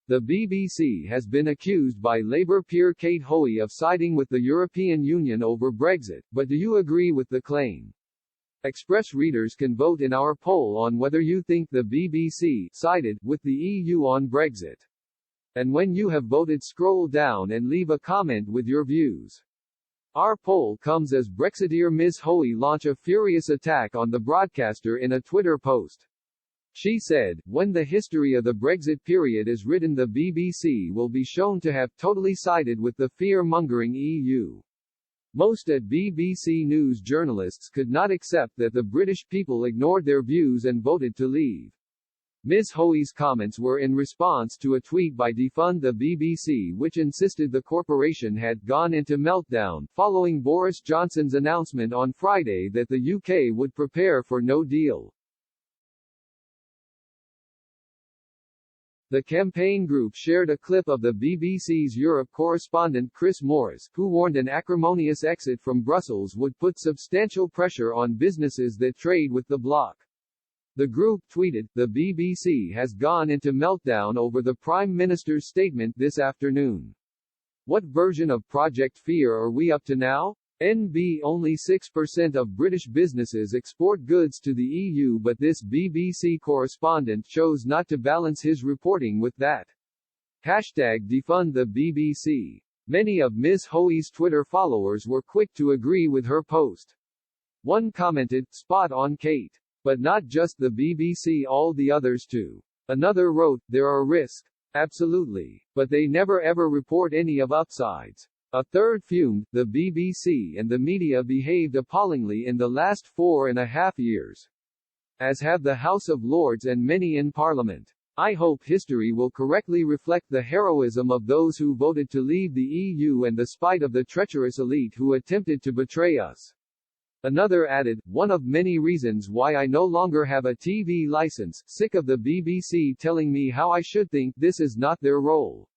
The BBC has been accused by Labour peer Kate Hoey of siding with the European Union over Brexit, but do you agree with the claim? Express readers can vote in our poll on whether you think the BBC sided with the EU on Brexit. And when you have voted, scroll down and leave a comment with your views. Our poll comes as Brexiteer Ms. Hoey launched a furious attack on the broadcaster in a Twitter post. She said, "When the history of the Brexit period is written, the BBC will be shown to have totally sided with the fear-mongering EU. Most at BBC News journalists could not accept that the British people ignored their views and voted to leave." Ms. Hoey's comments were in response to a tweet by Defund the BBC which insisted the corporation had gone into meltdown, following Boris Johnson's announcement on Friday that the UK would prepare for no deal. The campaign group shared a clip of the BBC's Europe correspondent Chris Morris, who warned an acrimonious exit from Brussels would put substantial pressure on businesses that trade with the bloc. The group tweeted, "The BBC has gone into meltdown over the Prime Minister's statement this afternoon. What version of Project Fear are we up to now? Only 6% of British businesses export goods to the EU, but this BBC correspondent chose not to balance his reporting with that. #Defund the BBC. Many of Ms. Hoey's Twitter followers were quick to agree with her post. One commented, "Spot on, Kate. But not just the BBC, all the others too." Another wrote, "There are risks. Absolutely. But they never ever report any of upsides." A third fumed, "The BBC and the media behaved appallingly in the last 4.5 years. As have the House of Lords and many in Parliament. I hope history will correctly reflect the heroism of those who voted to leave the EU and the spite of the treacherous elite who attempted to betray us." Another added, "One of many reasons why I no longer have a TV license, sick of the BBC telling me how I should think, this is not their role."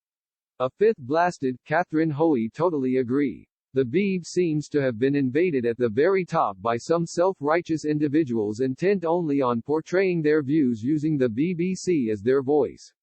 A fifth blasted, "Catherine Hoey totally agree. The BB seems to have been invaded at the very top by some self-righteous individuals intent only on portraying their views using the BBC as their voice.